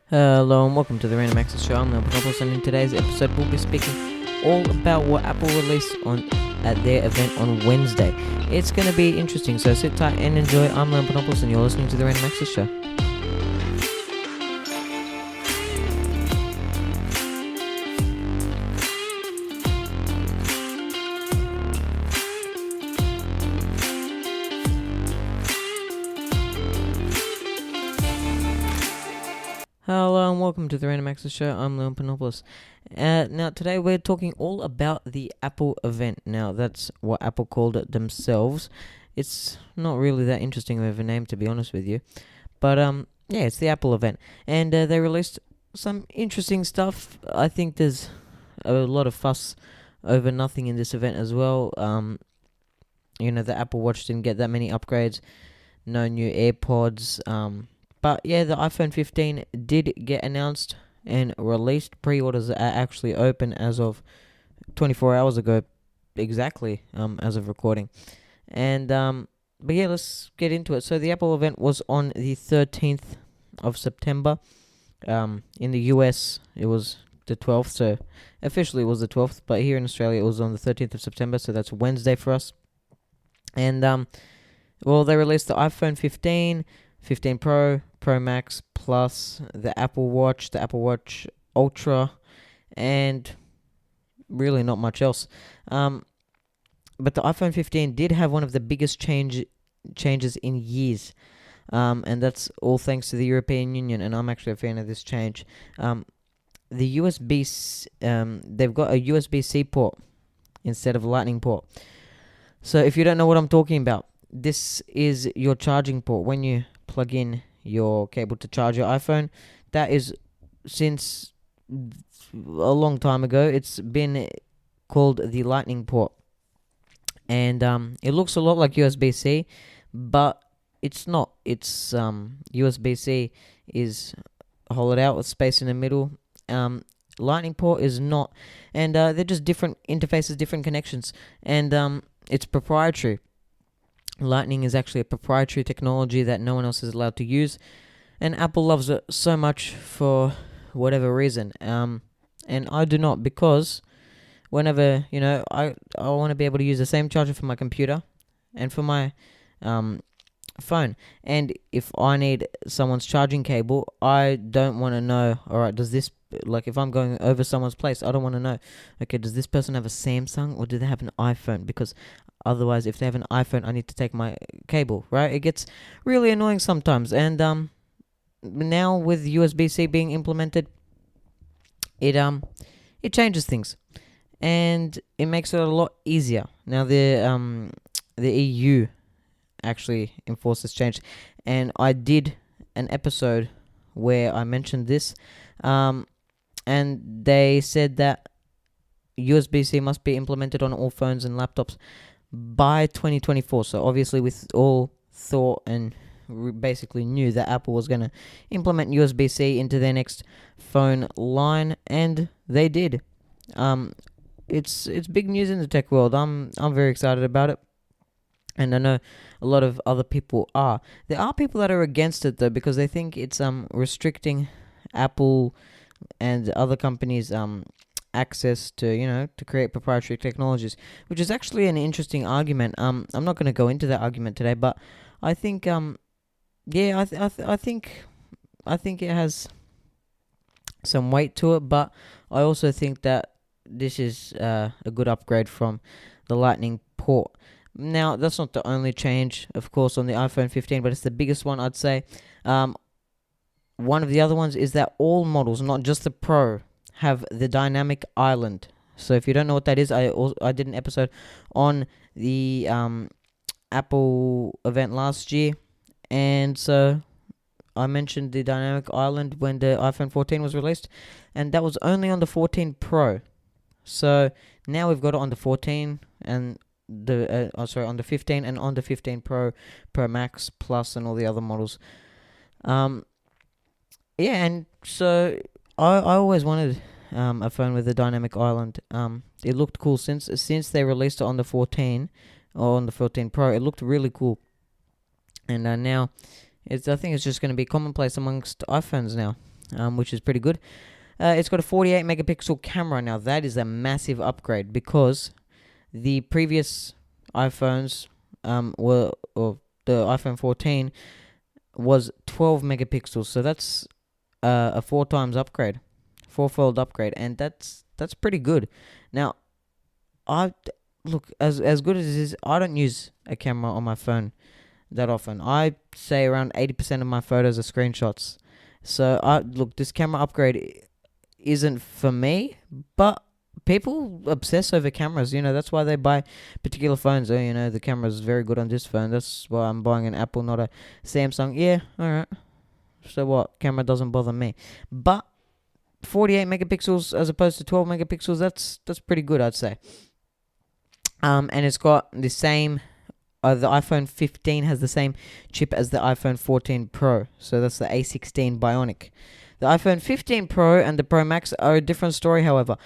Hello and welcome to the Random Access Show. I'm Leon and in today's episode we'll be speaking all about what Apple released at their event on Wednesday. It's going to be interesting, so sit tight and enjoy. I'm Leon and you're listening to the Random Access Show. Hello and welcome to the Random Access Show. I'm Leon Panopoulos. Now today we're talking all about the Apple event. Now that's what Apple called it themselves. It's not really that interesting of a name, to be honest with you. But yeah, it's the Apple event, and they released some interesting stuff. I think there's a lot of fuss over nothing in this event as well. The Apple Watch didn't get that many upgrades. No new AirPods. But yeah, the iPhone 15 did get announced and released. Pre-orders are actually open as of 24 hours ago, exactly, as of recording. And but yeah, let's get into it. So the Apple event was on the 13th of September. In the US, it was the 12th, so officially it was the 12th. But here in Australia, it was on the 13th of September, so that's Wednesday for us. And they released the iPhone 15, 15 Pro, Pro Max Plus, the Apple Watch Ultra, and really not much else. But the iPhone 15 did have one of the biggest changes in years, and that's all thanks to the European Union, and I'm actually a fan of this change. The USB, they've got a USB-C port instead of a Lightning port. So if you don't know what I'm talking about, this is your charging port. When you plug in your cable to charge your iPhone, that is, since a long time ago, it's been called the Lightning port. And it looks a lot like USB-C, but it's not. It's USB-C is hollowed out with space in the middle. Lightning port is not. And they're just different interfaces, different connections. And it's proprietary. Lightning is actually a proprietary technology that no one else is allowed to use, and Apple loves it so much for whatever reason. And I do not, because whenever I want to be able to use the same charger for my computer and for my phone. And if I need someone's charging cable, I don't want to know, alright, does this, like if I'm going over someone's place, I don't want to know, okay, does this person have a Samsung or do they have an iPhone? Because otherwise, if they have an iPhone, I need to take my cable, right? It gets really annoying sometimes. And now with USB-C being implemented, it changes things, and it makes it a lot easier. Now the EU actually enforced this change, and I did an episode where I mentioned this, and they said that USB-C must be implemented on all phones and laptops by 2024. So obviously, with all thought and basically knew that Apple was going to implement USB-C into their next phone line, and they did. It's big news in the tech world. I'm very excited about it, and I know a lot of other people are. There are people that are against it though, because they think it's restricting Apple and other companies access to create proprietary technologies, which is actually an interesting argument. I'm not going to go into that argument today, but I think I think it has some weight to it, but I also think that this is a good upgrade from the Lightning port. Now, that's not the only change, of course, on the iPhone 15, but it's the biggest one, I'd say. One of the other ones is that all models, not just the Pro, have the dynamic island. So if you don't know what that is, I did an episode on the Apple event last year, and so I mentioned the dynamic island when the iPhone 14 was released, and that was only on the 14 Pro. So now we've got it on the 14 and on the 15 and on the 15 Pro, Pro Max Plus, and all the other models. And so I always wanted a phone with a dynamic island. It looked cool since they released it on the 14 or on the 14 Pro. It looked really cool, and now I think it's just going to be commonplace amongst iPhones now. which is pretty good. It's got a 48 megapixel camera. Now that is a massive upgrade because the previous iPhones or the iPhone 14 was 12 megapixels. So that's a 4 times upgrade, fourfold upgrade, and that's pretty good. Now, I look as good as it is. I don't use a camera on my phone that often. I say around 80% of my photos are screenshots. So this camera upgrade isn't for me, but people obsess over cameras. That's why they buy particular phones. Oh, the camera is very good on this phone. That's why I'm buying an Apple, not a Samsung. Yeah, all right. So what? Camera doesn't bother me. But 48 megapixels as opposed to 12 megapixels, that's pretty good, I'd say. And it's got the same. The iPhone 15 has the same chip as the iPhone 14 Pro. So that's the A16 Bionic. The iPhone 15 Pro and the Pro Max are a different story, however.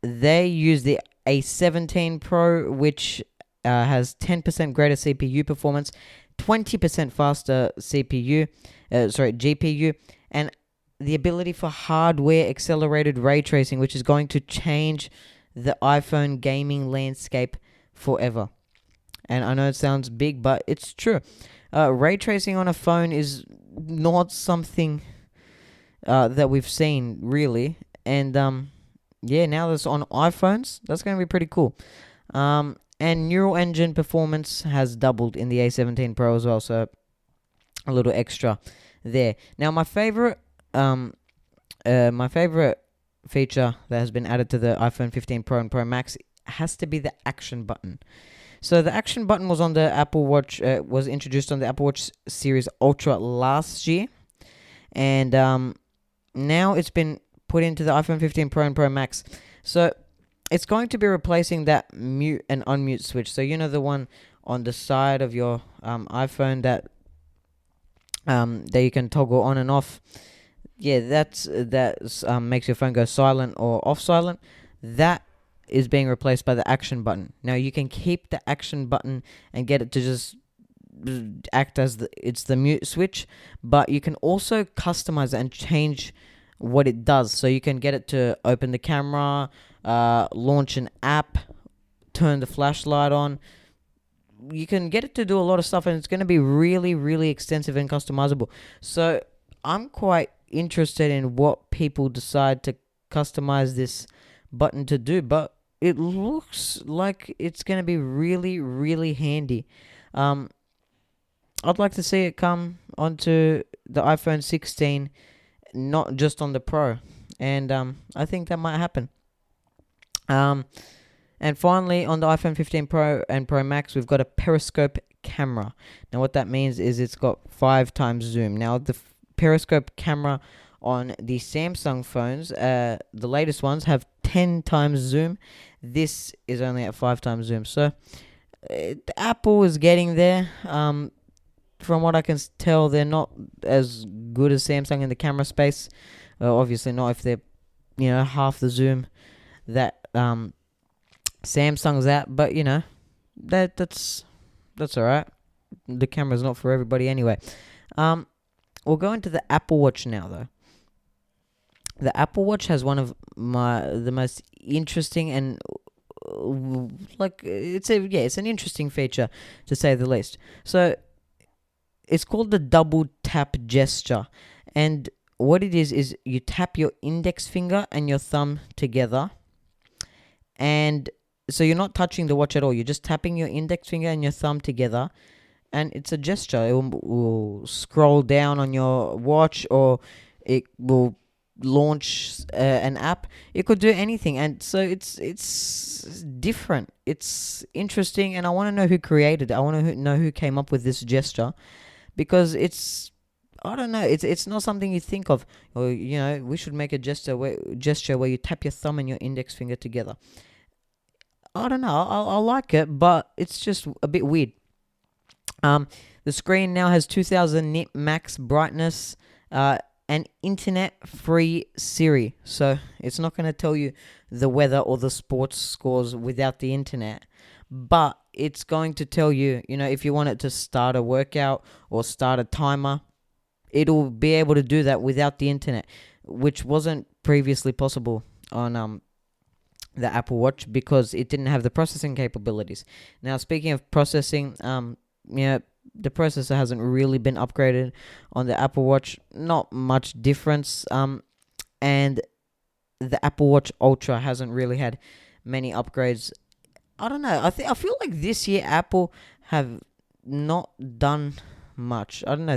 They use the A17 Pro, which has 10% greater CPU performance, 20% faster GPU, and the ability for hardware accelerated ray tracing, which is going to change the iPhone gaming landscape forever. And I know it sounds big, but it's true. Ray tracing on a phone is not something that we've seen, really. And now that's on iPhones. That's going to be pretty cool. And neural engine performance has doubled in the A17 Pro as well, so a little extra there. Now, my favorite feature that has been added to the iPhone 15 Pro and Pro Max has to be the action button. So the action button was on the Apple Watch, was introduced on the Apple Watch Series Ultra last year, and now it's been put into the iPhone 15 Pro and Pro Max. So it's going to be replacing that mute and unmute switch. So the one on the side of your iPhone that you can toggle on and off. Yeah, that makes your phone go silent or off silent. That is being replaced by the action button. Now you can keep the action button and get it to just act as the mute switch, but you can also customize it and change what it does. So you can get it to open the camera, launch an app, turn the flashlight on. You can get it to do a lot of stuff, and it's going to be really, really extensive and customizable. So I'm quite interested in what people decide to customize this button to do, but it looks like it's going to be really, really handy. I'd like to see it come onto the iPhone 16, not just on the Pro, and I think that might happen. And finally, on the iPhone 15 Pro and Pro Max, we've got a periscope camera. Now, what that means is it's got 5 times zoom. Now, the periscope camera on the Samsung phones, the latest ones, have 10 times zoom. This is only at 5 times zoom. So, Apple is getting there. From what I can tell, they're not as good as Samsung in the camera space. Obviously not if they're, half the zoom that Samsung's at. But, that's alright. The camera's not for everybody anyway. We'll go into the Apple Watch now, though. The Apple Watch has one of the most interesting and it's an interesting feature, to say the least. So it's called the double tap gesture, and what it is you tap your index finger and your thumb together, and so you're not touching the watch at all. You're just tapping your index finger and your thumb together, and it's a gesture. It will scroll down on your watch, or it will launch an app. It could do anything, and so it's different. It's interesting, and I want to know who created it. I want to know who came up with this gesture, because I don't know. It's not something you think of. Or we should make a gesture where you tap your thumb and your index finger together. I don't know. I like it, but it's just a bit weird. The screen now has 2000 nit max brightness, and internet-free Siri. So it's not going to tell you the weather or the sports scores without the internet. But it's going to tell you, if you want it to start a workout or start a timer, it'll be able to do that without the internet, which wasn't previously possible on the Apple Watch because it didn't have the processing capabilities. Now, speaking of processing, the processor hasn't really been upgraded on the Apple Watch. Not much difference. And the Apple Watch Ultra hasn't really had many upgrades. I don't know. I feel like this year Apple have not done much. I don't know.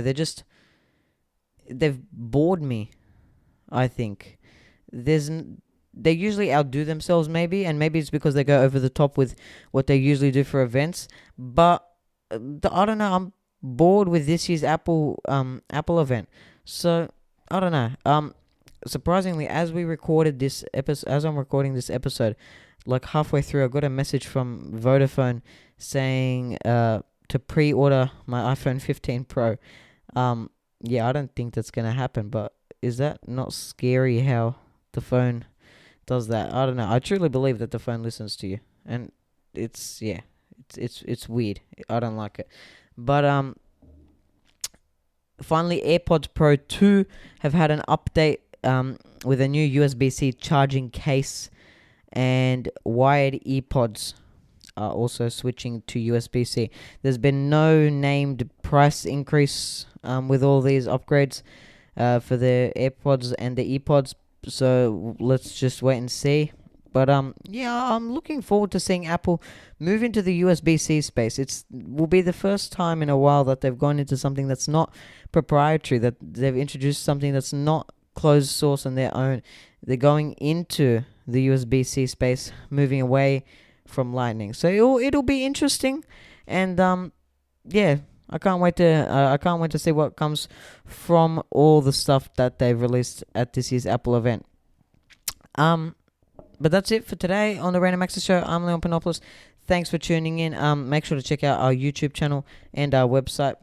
They've bored me. I think they usually outdo themselves, maybe, and maybe it's because they go over the top with what they usually do for events. But I don't know. I'm bored with this year's Apple event. So I don't know. Surprisingly, as I'm recording this episode, like halfway through, I got a message from Vodafone saying to pre-order my iPhone 15 Pro. Yeah, I don't think that's gonna happen, but is that not scary how the phone does that? I don't know. I truly believe that the phone listens to you, and it's weird. I don't like it. But finally, AirPods Pro 2 have had an update with a new USB-C charging case, and wired earpods are also switching to USB-C. There's been no named price increase with all these upgrades for the AirPods and the earpods, so let's just wait and see. But yeah, I'm looking forward to seeing Apple move into the USB-C space. Will be the first time in a while that they've gone into something that's not proprietary, that they've introduced something that's not closed source on their own. They're going into the USB-C space, moving away from Lightning. So it'll be interesting, and yeah, I can't wait to see what comes from all the stuff that they've released at this year's Apple event. But that's it for today on the Random Access Show. I'm Leon Panopoulos. Thanks for tuning in. Make sure to check out our YouTube channel and our website,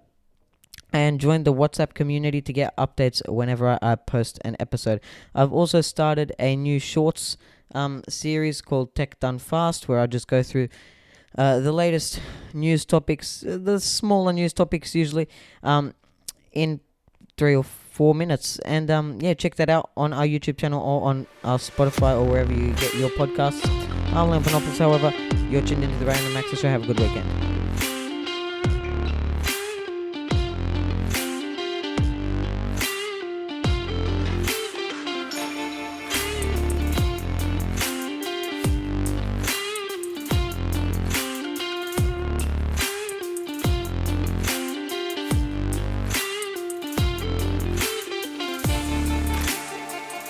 and join the WhatsApp community to get updates whenever I post an episode. I've also started a new shorts series called Tech Done Fast, where I just go through the latest news topics, the smaller news topics usually, in 3 or 4 minutes. And yeah, check that out on our YouTube channel or on our Spotify or wherever you get your podcasts. I'm Leon Panopoulos, however. You're tuned into the Random Access Show. Have a good weekend.